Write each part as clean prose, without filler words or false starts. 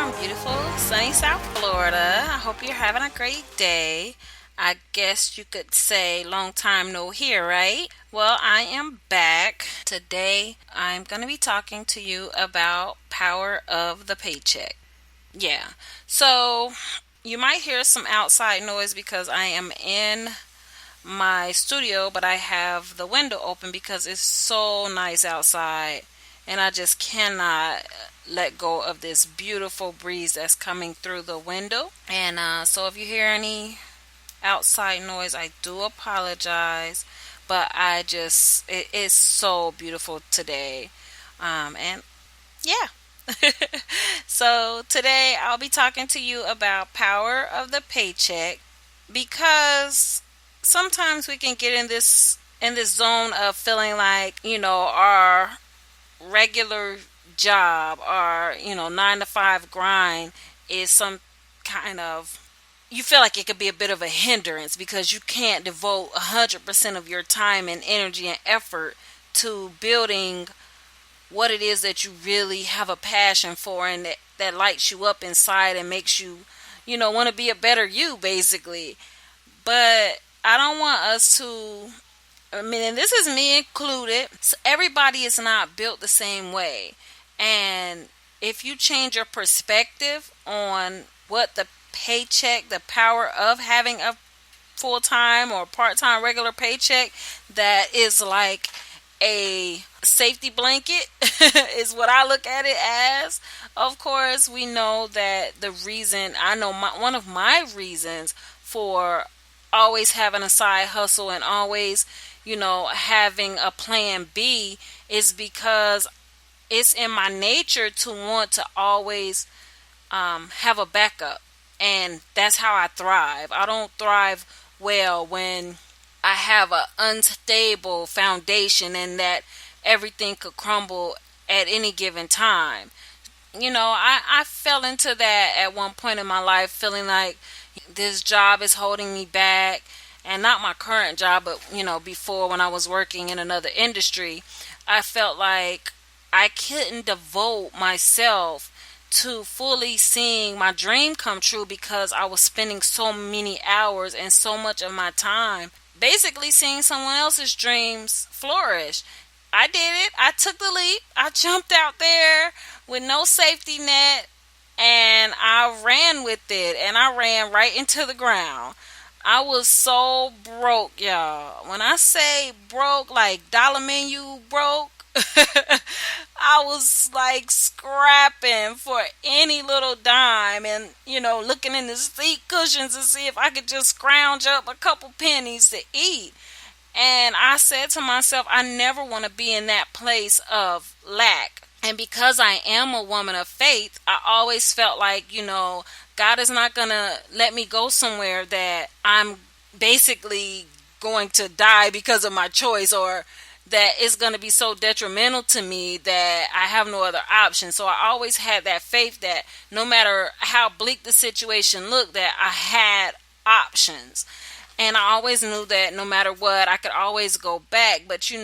from beautiful sunny South Florida. I hope you're having a great day. I guess you could say long time no here, right? Well, I am back. Today I'm going to be talking to you about power of the paycheck. Yeah. So, you might hear some outside noise because I am in my studio, but I have the window open because it's so nice outside, and I just cannot let go of this beautiful breeze that's coming through the window. And so, if you hear any outside noise, I do apologize, but it is so beautiful today. And yeah. So today I'll be talking to you about power of the paycheck, because sometimes we can get in this zone of feeling like, our regular job, our 9 to 5 grind is some kind of, you feel like it could be a bit of a hindrance because you can't devote 100% of your time and energy and effort to building what it is that you really have a passion for, and that lights you up inside and makes you, want to be a better you, basically. But I don't want us to, and this is me included, so everybody is not built the same way. And if you change your perspective on what the paycheck, the power of having a full-time or part-time regular paycheck that is like a safety blanket is what I look at it as. Of course, we know that one of my reasons for always having a side hustle and always, having a plan B is because it's in my nature to want to always have a backup. And that's how I thrive. I don't thrive well when I have an unstable foundation and that everything could crumble at any given time. I fell into that at one point in my life, feeling like this job is holding me back. And not my current job, but, before, when I was working in another industry, I felt like I couldn't devote myself to fully seeing my dream come true because I was spending so many hours and so much of my time basically seeing someone else's dreams flourish. I did it. I took the leap. I jumped out there with no safety net, and I ran with it, and I ran right into the ground. I was so broke, y'all. When I say broke, like dollar menu broke, I was like scrapping for any little dime and, looking in the seat cushions to see if I could just scrounge up a couple pennies to eat. And I said to myself, I never want to be in that place of lack. And because I am a woman of faith, I always felt like, God is not going to let me go somewhere that I'm basically going to die because of my choice, or that it's going to be so detrimental to me that I have no other option. So I always had that faith that no matter how bleak the situation looked, that I had options. And I always knew that no matter what, I could always go back. But you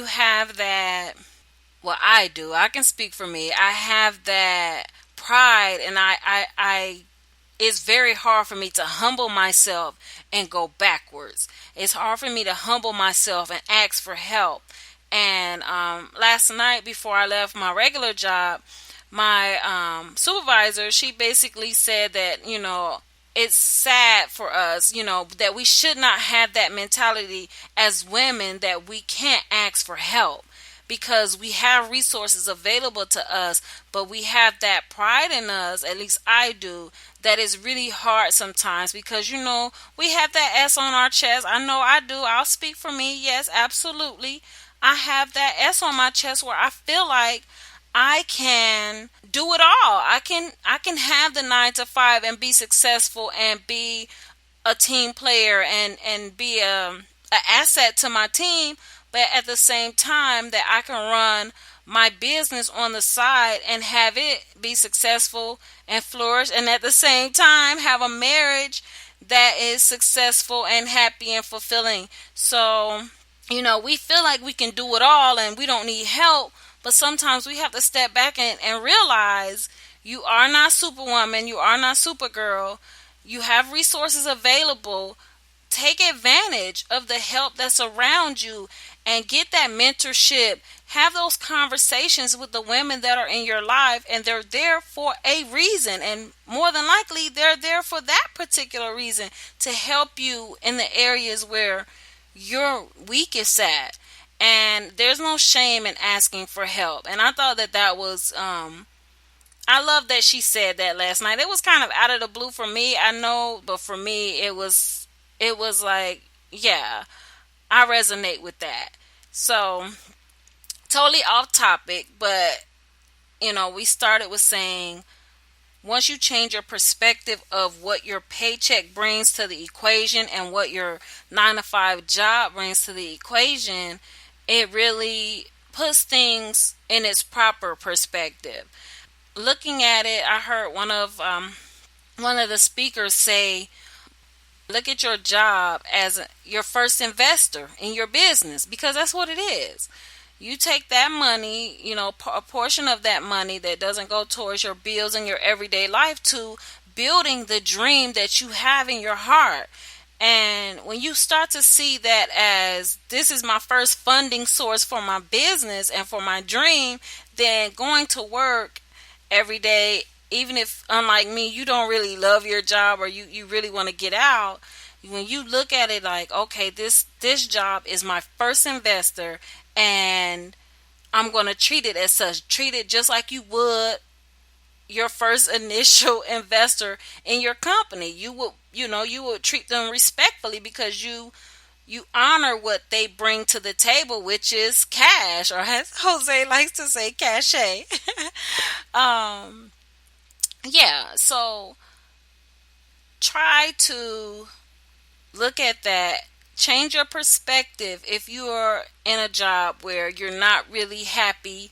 have that, well, I do. I can speak for me. I have that pride, and I it's very hard for me to humble myself and go backwards. It's hard for me to humble myself and ask for help. And last night, before I left my regular job, my supervisor, she basically said that, it's sad for us, that we should not have that mentality as women that we can't ask for help, because we have resources available to us, but we have that pride in us, at least I do, that is really hard sometimes because, we have that S on our chest. I know I do. I'll speak for me. Yes, absolutely. I have that S on my chest where I feel like I can do it all. I can have the 9 to 5 and be successful and be a team player and be a asset to my team, but at the same time that I can run my business on the side and have it be successful and flourish, and at the same time have a marriage that is successful and happy and fulfilling. So, we feel like we can do it all and we don't need help, but sometimes we have to step back and realize, You are not Superwoman. You are not Supergirl. You have resources available. Take advantage of the help that's around you and get that mentorship. Have those conversations with the women that are in your life, and they're there for a reason, and more than likely they're there for that particular reason, to help you in the areas where you're weakest at. And there's no shame in asking for help. And I thought that was I love that she said that last night. It was kind of out of the blue for me, I know, but for me it was like, yeah, I resonate with that. So, totally off topic, but we started with saying, once you change your perspective of what your paycheck brings to the equation and what your 9 to 5 job brings to the equation, it really puts things in its proper perspective. Looking at it, I heard one of the speakers say, look at your job as your first investor in your business, because that's what it is. You take that money, a portion of that money that doesn't go towards your bills and your everyday life, to building the dream that you have in your heart. And when you start to see that as, this is my first funding source for my business and for my dream, then going to work every day, even if, unlike me, you don't really love your job, or you really want to get out, when you look at it like, okay, this job is my first investor, and I'm going to treat it as such. Treat it just like you would your first initial investor in your company. You would treat them respectfully, because you honor what they bring to the table, which is cash, or as Jose likes to say, cachet. Yeah, so try to look at that. Change your perspective if you are in a job where you're not really happy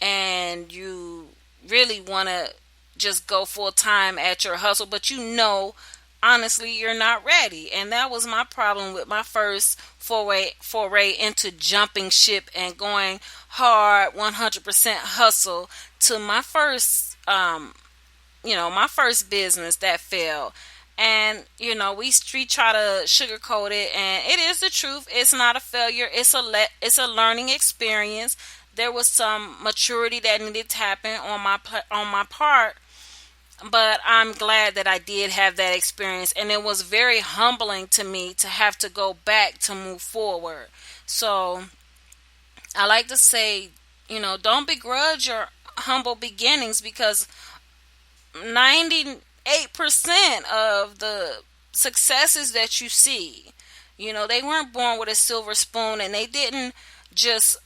and you really want to just go full time at your hustle, but honestly, you're not ready. And that was my problem with my first foray into jumping ship and going hard 100% hustle to my first my first business that failed. And we try to sugarcoat it, and it is the truth. It's not a failure. It's a learning experience. There was some maturity that needed to happen on my part, but I'm glad that I did have that experience, and it was very humbling to me to have to go back to move forward. So I like to say, don't begrudge your humble beginnings, because 98% of the successes that you see, they weren't born with a silver spoon, and they didn't just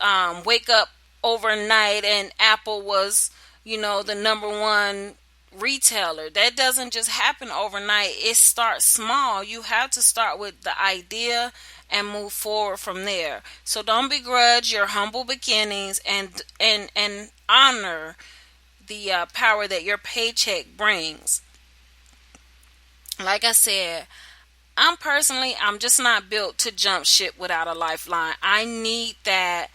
wake up overnight and Apple was, the number one retailer. That doesn't just happen overnight. It starts small. You have to start with the idea and move forward from there. So don't begrudge your humble beginnings, and honor the power that your paycheck brings. Like I said, I'm just not built to jump ship without a lifeline. I need that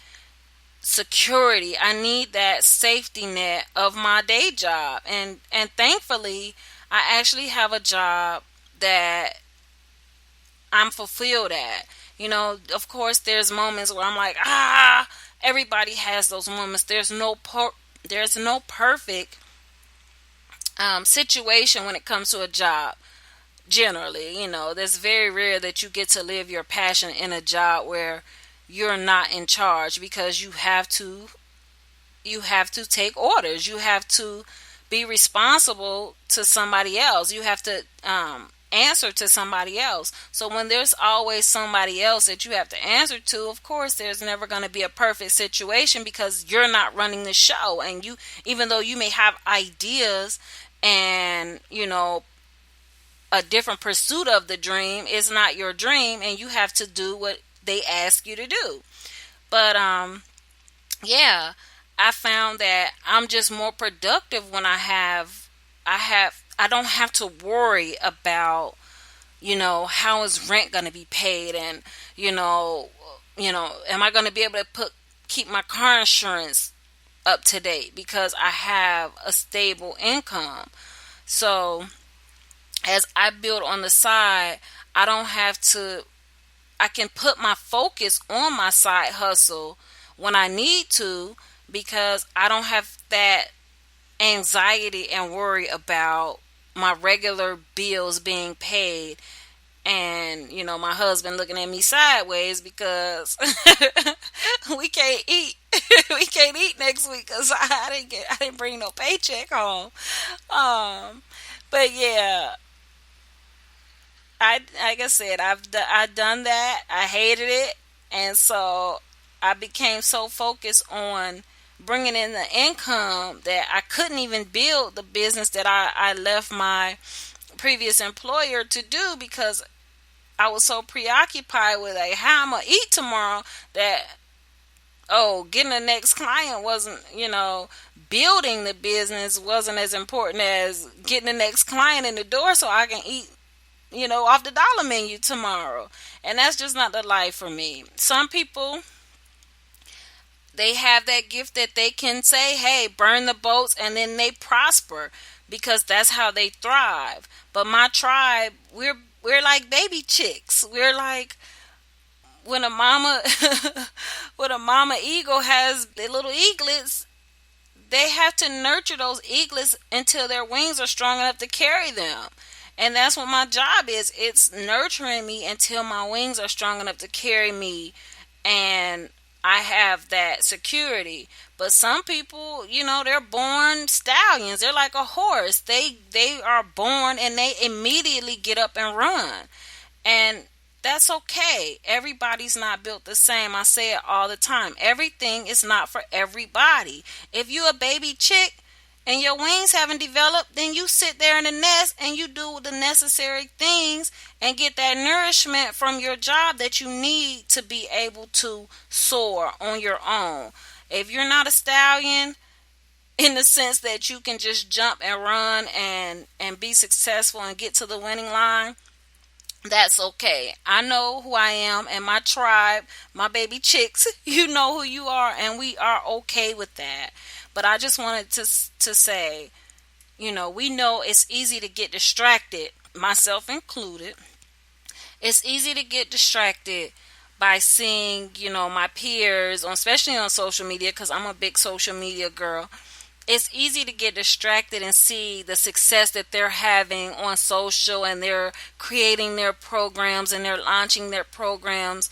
security. I need that safety net of my day job. And thankfully, I actually have a job that I'm fulfilled at. Of course, there's moments where I'm like, everybody has those moments. There's no perfect situation when it comes to a job. Generally, that's very rare that you get to live your passion in a job where you're not in charge, because you have to take orders. You have to be responsible to somebody else. You have to answer to somebody else. So when there's always somebody else that you have to answer to, of course there's never going to be a perfect situation, because you're not running the show. And even though you may have ideas and a different pursuit of the dream, is not your dream, and you have to do what they ask you to do. But yeah, I found that I'm just more productive when I don't have to worry about how is rent going to be paid, and am I going to be able to keep my car insurance up to date because I have a stable income. So as I build on the side, I don't have to, I can put my focus on my side hustle when I need to because I don't have that anxiety and worry about my regular bills being paid and my husband looking at me sideways because we can't eat we can't eat next week because I didn't bring no paycheck home. But yeah, I like I said, I done that. I hated it, and so I became so focused on bringing in the income that I couldn't even build the business that I left my previous employer to do because I was so preoccupied with like how I'm gonna eat tomorrow that getting the next client wasn't, building the business wasn't as important as getting the next client in the door so I can eat, off the dollar menu tomorrow. And that's just not the life for me. Some people, they have that gift that they can say, hey, burn the boats, and then they prosper because that's how they thrive. But my tribe, we're like baby chicks. We're like when a mama when a mama eagle has the little eaglets, they have to nurture those eaglets until their wings are strong enough to carry them. And that's what my job is. It's nurturing me until my wings are strong enough to carry me and I have that security. But some people, they're born stallions. They're like a horse. They are born and they immediately get up and run. And that's okay. Everybody's not built the same. I say it all the time. Everything is not for everybody. If you're a baby chick and your wings haven't developed, then you sit there in the nest and you do the necessary things and get that nourishment from your job that you need to be able to soar on your own. If you're not a stallion in the sense that you can just jump and run and be successful and get to the winning line, that's okay. I know who I am and my tribe, my baby chicks, you know who you are, and we are okay with that. But I just wanted to say, we know it's easy to get distracted, myself included. It's easy to get distracted by seeing, my peers, especially on social media, because I'm a big social media girl. It's easy to get distracted and see the success that they're having on social, and they're creating their programs and they're launching their programs,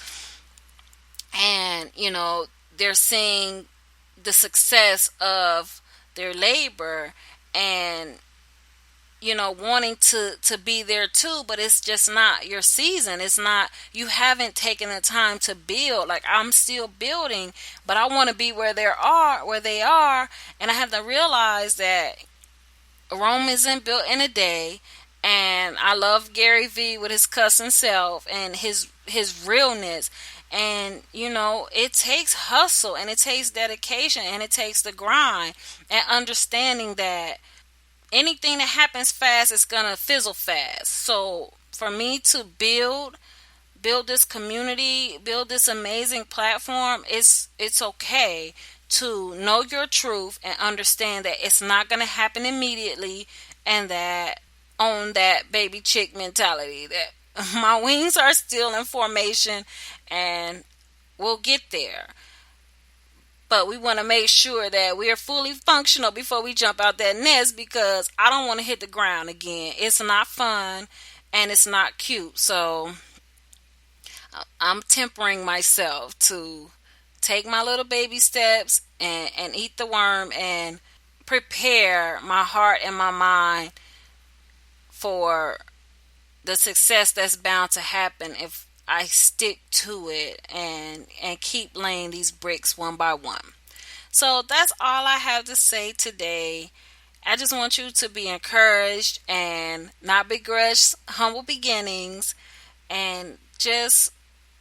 and they're seeing the success of their labor and wanting to be there too, but it's just not your season. It's not, you haven't taken the time to build. Like, I'm still building, but I want to be where they are, and I have to realize that Rome isn't built in a day. And I love Gary V with his cussing self and his realness. And it takes hustle and it takes dedication and it takes the grind and understanding that anything that happens fast is gonna fizzle fast. So for me to build this community, build this amazing platform, it's okay to know your truth and understand that it's not gonna happen immediately, and that own that baby chick mentality that my wings are still in formation and we'll get there. But we want to make sure that we're fully functional before we jump out that nest, because I don't want to hit the ground again. It's not fun and it's not cute. So I'm tempering myself to take my little baby steps and eat the worm and prepare my heart and my mind for the success that's bound to happen if I stick to it and keep laying these bricks one by one. So that's all I have to say today. I just want you to be encouraged and not begrudge humble beginnings, and just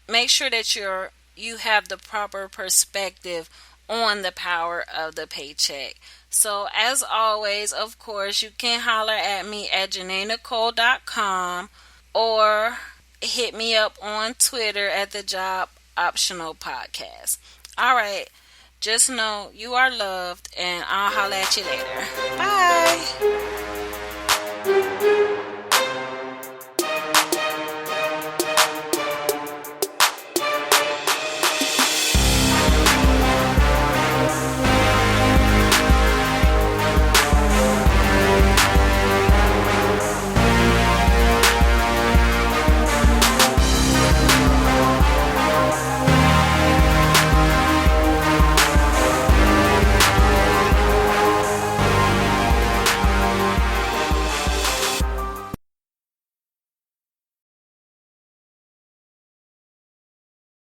make sure that you have the proper perspective on the power of the paycheck. So as always, of course, you can holler at me at JanaeNicole.com or hit me up on Twitter at the Job Optional Podcast. All right. Just know you are loved, and I'll holler at you later. Bye.